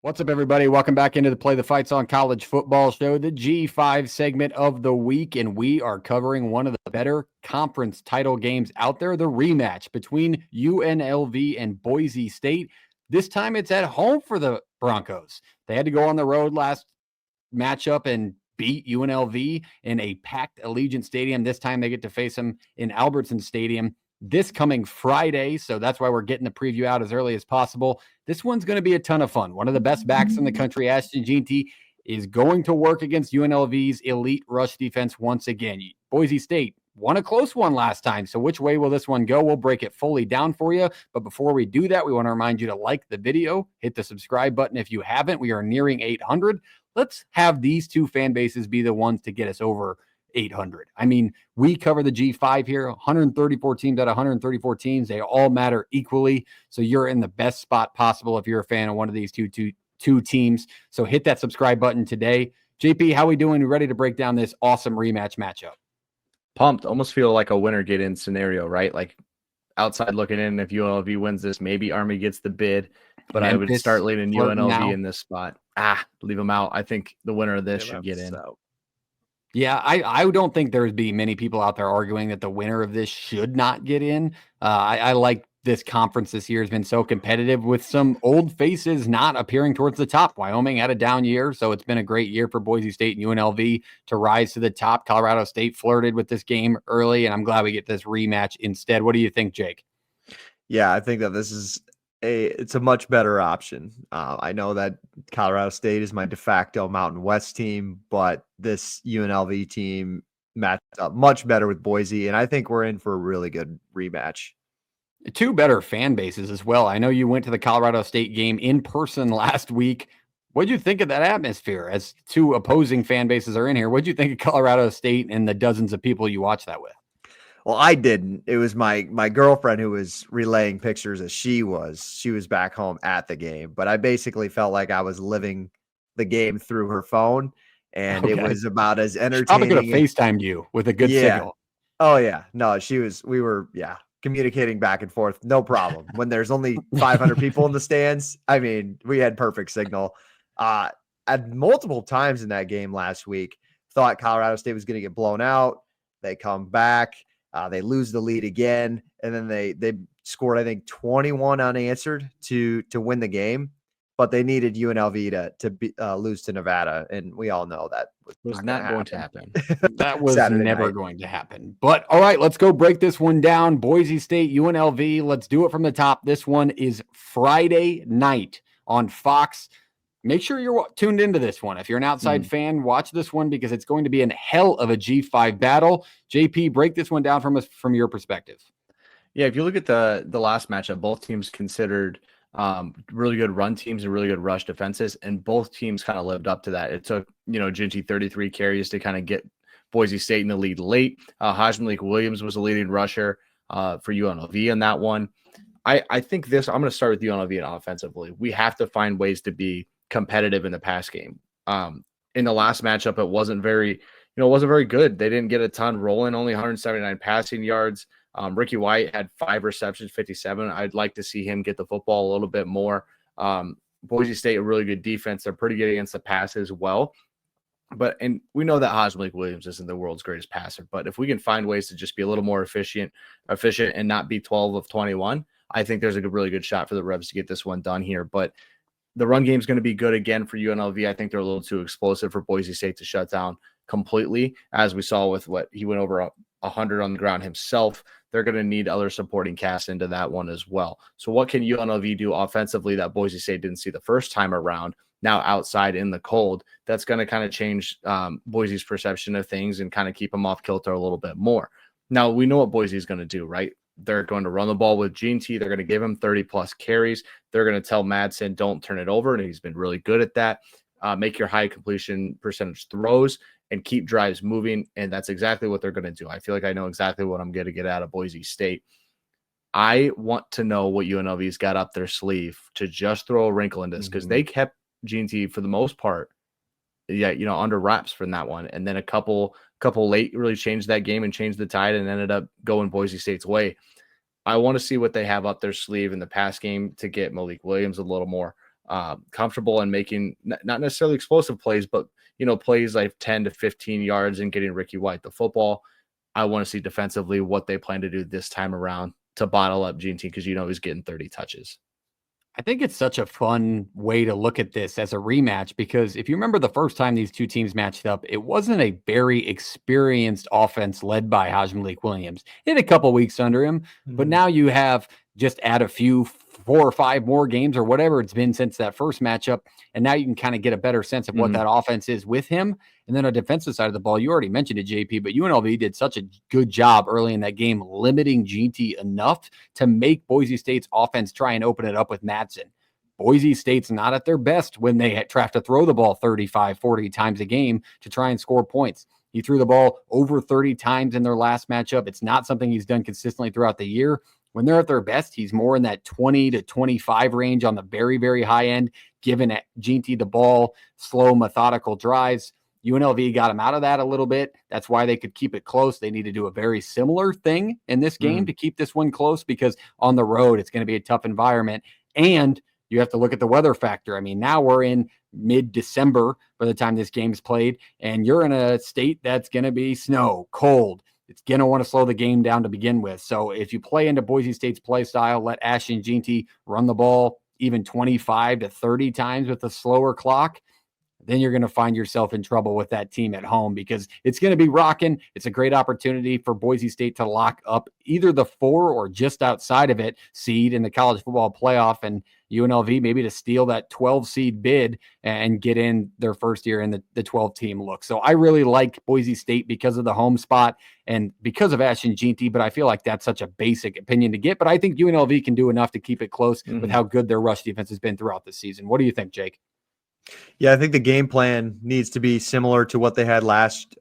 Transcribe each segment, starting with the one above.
What's up, everybody? Welcome back into the Play the Fights on College Football show, the G5 segment of the week, and we are covering one of the better conference title games out there, the rematch between UNLV and Boise State. This time it's at home for the Broncos. They had to go on the road last matchup and beat UNLV in a packed Allegiant Stadium. This time they get to face them in Albertson Stadium this coming Friday. So that's why we're getting the preview out as early as possible. This one's going to be a ton of fun. One of the best backs in the country, Ashton Jeanty, is going to work against UNLV's elite rush defense once again. Boise State won a close one last time. So which way will this one go? We'll break it fully down for you. But before we do that, we want to remind you to like the video, hit the subscribe button if you haven't. We are nearing 800. Let's have these two fan bases be the ones to get us over 800. I mean, we cover the G5 here, 134 teams out of 134 teams. They all matter equally. So you're in the best spot possible if you're a fan of one of these two teams. So hit that subscribe button today. JP, how we doing? You ready to break down this awesome rematch matchup? Pumped. Almost feel like a winner get in scenario, right? Like outside looking in, if UNLV wins this, maybe Army gets the bid, but Memphis, I would start leaning UNLV in this spot. Leave them out. I think the winner of this should get in. Yeah, I don't think there'd be many people out there arguing that the winner of this should not get in. I like this conference this year has been so competitive with some old faces not appearing towards the top. Wyoming had a down year, so it's been a great year for Boise State and UNLV to rise to the top. Colorado State flirted with this game early, and I'm glad we get this rematch instead. What do you think, Jake? Yeah, I think that this is it's a much better option. I know that Colorado State is my de facto Mountain West team, but this UNLV team matched up much better with Boise, and I think we're in for a really good rematch. Two better fan bases as well. I know you went to the Colorado State game in person last week. What'd you think of that atmosphere as two opposing fan bases are in here? What'd you think of Colorado State and the dozens of people you watch that with? Well, I didn't. It was my girlfriend who was relaying pictures as she was back home at the game. But I basically felt like I was living the game through her phone, and it was about as entertaining. She probably could have FaceTimed you with a good signal. Oh yeah, no, we were communicating back and forth, no problem. When there's only 500 people in the stands, I mean, we had perfect signal. At multiple times in that game last week, thought Colorado State was going to get blown out. They come back. They lose the lead again, and then they scored, I think, 21 unanswered to win the game. But they needed UNLV to lose to Nevada, and we all know that was not going to happen. That was never going to happen. But all right, let's go break this one down. Boise State, UNLV. Let's do it from the top. This one is Friday night on Fox. Make sure you're tuned into this one. If you're an outside fan, watch this one because it's going to be a hell of a G5 battle. JP, break this one down from your perspective. Yeah, if you look at the last matchup, both teams considered really good run teams and really good rush defenses, and both teams kind of lived up to that. It took, Jeanty 33 carries to kind of get Boise State in the lead late. Hajj-Malik Williams was the leading rusher for UNLV in that one. I think I'm going to start with UNLV and offensively. We have to find ways to be competitive in the pass game. In the last matchup, it wasn't very good. They didn't get a ton rolling, only 179 passing yards. Ricky White had 5 receptions, 57. I'd like to see him get the football a little bit more. Boise State, a really good defense. They're pretty good against the pass as well. And we know that Hajj-Malik Williams isn't the world's greatest passer, but if we can find ways to just be a little more efficient and not be 12 of 21, I think there's a really good shot for the Rebs to get this one done here. But the run game is going to be good again for UNLV. I think they're a little too explosive for Boise State to shut down completely, as we saw with what he went over 100 on the ground himself. They're going to need other supporting cast into that one as well. So what can UNLV do offensively that Boise State didn't see the first time around? Now outside in the cold, that's going to kind of change Boise's perception of things and kind of keep them off kilter a little bit more. Now we know what Boise is going to do, right? They're going to run the ball with Jeanty. They're going to give him 30-plus carries. They're going to tell Madsen, don't turn it over, and he's been really good at that. Make your high completion percentage throws and keep drives moving, and that's exactly what they're going to do. I feel like I know exactly what I'm going to get out of Boise State. I want to know what UNLV's got up their sleeve to just throw a wrinkle into this, because they kept Jeanty for the most part, under wraps from that one, and then a couple late really changed that game and changed the tide and ended up going Boise State's way. I want to see what they have up their sleeve in the pass game to get Malik Williams a little more comfortable in making not necessarily explosive plays, but plays like 10 to 15 yards and getting Ricky White the football. I want to see defensively what they plan to do this time around to bottle up Jeanty, because he's getting 30 touches. I think it's such a fun way to look at this as a rematch, because if you remember the first time these two teams matched up, it wasn't a very experienced offense led by Malik Williams. He had a couple weeks under him, but now you have just add a few 4 or 5 more games or whatever it's been since that first matchup, and now you can kind of get a better sense of what that offense is with him. And then on the defensive side of the ball, you already mentioned it, JP, but UNLV did such a good job early in that game limiting Jeanty enough to make Boise State's offense try and open it up with Madsen. Boise State's not at their best when they have to throw the ball 35, 40 times a game to try and score points. He threw the ball over 30 times in their last matchup. It's not something he's done consistently throughout the year. When they're at their best, he's more in that 20 to 25 range on the very, very high end, giving Jeanty the ball, slow, methodical drives. UNLV got him out of that a little bit. That's why they could keep it close. They need to do a very similar thing in this game to keep this one close, because on the road, it's going to be a tough environment. And you have to look at the weather factor. I mean, now we're in mid-December by the time this game's played, and you're in a state that's going to be snow, cold. It's going to want to slow the game down to begin with. So if you play into Boise State's play style, let Ashton Jeanty run the ball even 25 to 30 times with a slower clock, then you're going to find yourself in trouble with that team at home, because it's going to be rocking. It's a great opportunity for Boise State to lock up either the 4 or just outside of it seed in the college football playoff, and UNLV maybe to steal that 12 seed bid and get in their first year in the 12 team look. So I really like Boise State because of the home spot and because of Ashton Jeanty, but I feel like that's such a basic opinion to get. But I think UNLV can do enough to keep it close with how good their rush defense has been throughout the season. What do you think, Jake? Yeah, I think the game plan needs to be similar to what they had last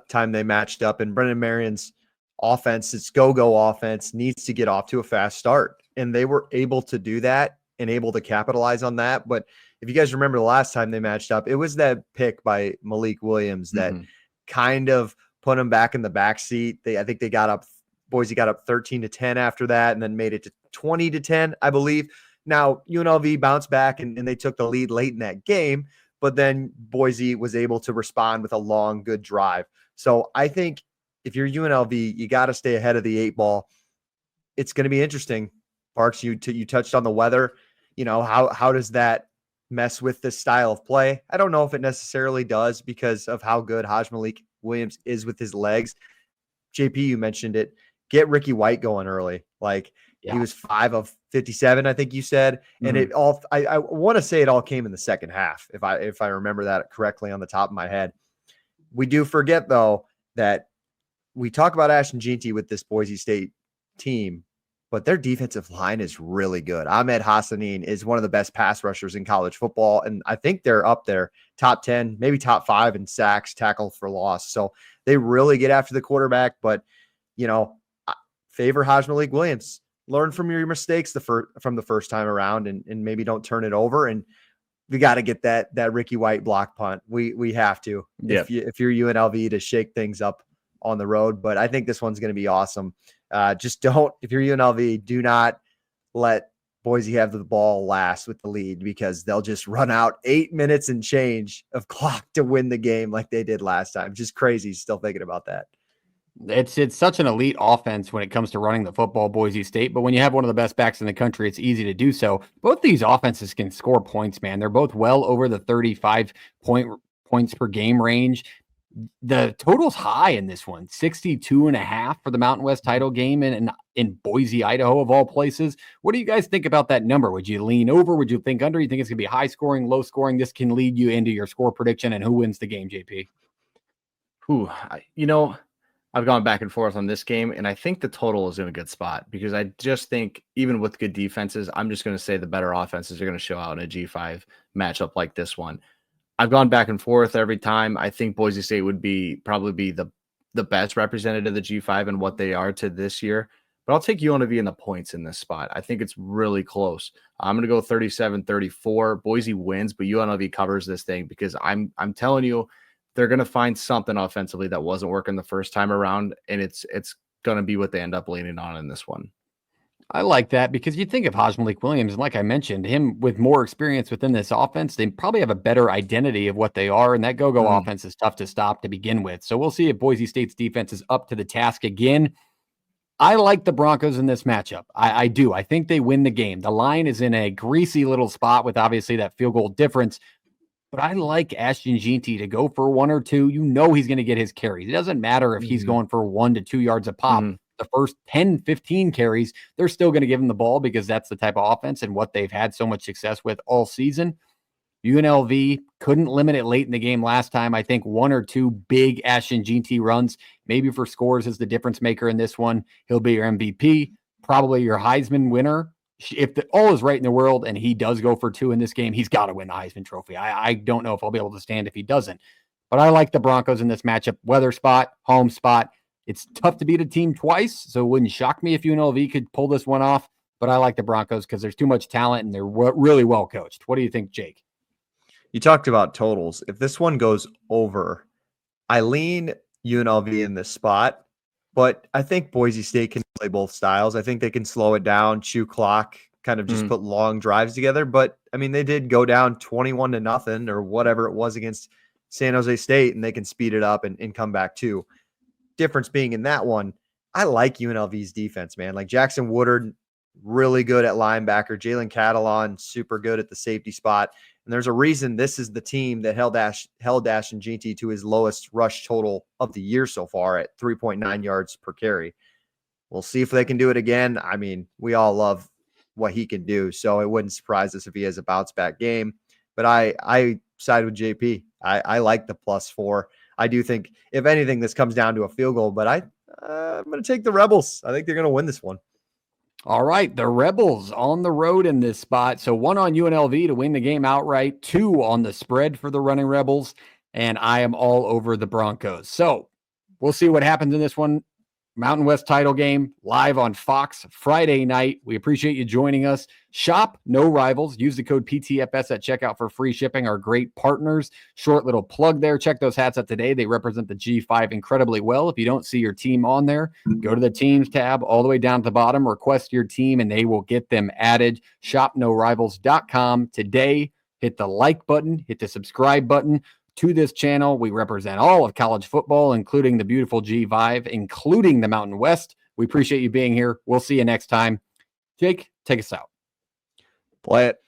time they matched up. And Brennan Marion's offense, its go-go offense, needs to get off to a fast start. And they were able to do that and able to capitalize on that. But if you guys remember the last time they matched up, it was that pick by Malik Williams that kind of put them back in the backseat. I think they got up, Boise got up 13-10 after that, and then made it to 20-10, I believe. Now, UNLV bounced back and they took the lead late in that game, but then Boise was able to respond with a long, good drive. So I think if you're UNLV, you got to stay ahead of the 8 ball. It's going to be interesting. Parks, you touched on the weather. How does that mess with this style of play? I don't know if it necessarily does because of how good Malik Williams is with his legs. JP, you mentioned it. Get Ricky White going early. He was 5 of 57, I think you said. And it all, I want to say it all came in the second half, if I remember that correctly on the top of my head. We do forget, though, that we talk about Ashton Jeanty with this Boise State team, but their defensive line is really good. Ahmed Hassanin is one of the best pass rushers in college football, and I think they're up there, top 10, maybe top 5 in sacks, tackle for loss. So they really get after the quarterback, but, favor Malik Williams. Learn from your mistakes from the first time around and maybe don't turn it over. And we got to get that Ricky White block punt. We have to, if you're UNLV, to shake things up on the road. But I think this one's going to be awesome. Just don't, if you're UNLV, do not let Boise have the ball last with the lead, because they'll just run out 8 minutes and change of clock to win the game like they did last time. Just crazy. Still thinking about that. It's such an elite offense when it comes to running the football, Boise State. But when you have one of the best backs in the country, it's easy to do so. Both these offenses can score points, man. They're both well over the 35 points per game range. The total's high in this one, 62.5 for the Mountain West title game in Boise, Idaho, of all places. What do you guys think about that number? Would you lean over? Would you think under? You think it's going to be high scoring, low scoring? This can lead you into your score prediction and who wins the game, JP. I've gone back and forth on this game, and I think the total is in a good spot, because I just think even with good defenses, I'm just going to say the better offenses are going to show out in a G5 matchup like this one. I've gone back and forth every time. I think Boise State would probably be the best representative of the G5 and what they are to this year, but I'll take UNLV in the points in this spot. I think it's really close. I'm going to go 37-34. Boise wins, but UNLV covers this thing, because I'm telling you, they're going to find something offensively that wasn't working the first time around, and it's going to be what they end up leaning on in this one. I like that because you think of Haj Malik Williams, and like I mentioned, him with more experience within this offense, they probably have a better identity of what they are, and that go-go offense is tough to stop to begin with. So we'll see if Boise State's defense is up to the task again. I like the Broncos in this matchup. I do. I think they win the game. The line is in a greasy little spot with obviously that field goal difference, but I like Ashton Jeanty to go for 1 or 2. You know he's going to get his carries. It doesn't matter if he's going for 1 to 2 yards a pop. The first 10, 15 carries, they're still going to give him the ball because that's the type of offense and what they've had so much success with all season. UNLV couldn't limit it late in the game last time. I think 1 or 2 big Ashton Jeanty runs, maybe for scores, is the difference maker in this one. He'll be your MVP, probably your Heisman winner. If all is right in the world and he does go for 2 in this game, he's got to win the Heisman Trophy. I don't know if I'll be able to stand if he doesn't. But I like the Broncos in this matchup. Weather spot, home spot. It's tough to beat a team twice, so it wouldn't shock me if UNLV could pull this one off. But I like the Broncos because there's too much talent and they're really well coached. What do you think, Jake? You talked about totals. If this one goes over, I lean UNLV in this spot, but I think Boise State can play both styles. I think they can slow it down, chew clock, kind of just put long drives together. But I mean, they did go down 21-0 or whatever it was against San Jose State, and they can speed it up and come back too. Difference being in that one, I like UNLV's defense, man. Like Jackson Woodard, really good at linebacker. Jalen Catalon, super good at the safety spot. And there's a reason this is the team that held Ashton Jeanty to his lowest rush total of the year so far at 3.9 yards per carry. We'll see if they can do it again. I mean, we all love what he can do, so it wouldn't surprise us if he has a bounce back game. But I side with JP. I like the +4. I do think, if anything, this comes down to a field goal, but I'm going to take the Rebels. I think they're going to win this one. All right, the Rebels on the road in this spot. So 1 on UNLV to win the game outright, 2 on the spread for the Running Rebels, and I am all over the Broncos. So we'll see what happens in this one. Mountain West title game live on Fox Friday night. We appreciate you joining us. Shop No Rivals. Use the code PTFS at checkout for free shipping. Our great partners. Short little plug there. Check those hats out today. They represent the G5 incredibly well. If you don't see your team on there, go to the teams tab all the way down to the bottom. Request your team and they will get them added. ShopNoRivals.com today. Hit the like button. Hit the subscribe button. To this channel, we represent all of college football, including the beautiful G5, including the Mountain West. We appreciate you being here. We'll see you next time. Jake, take us out. Play it.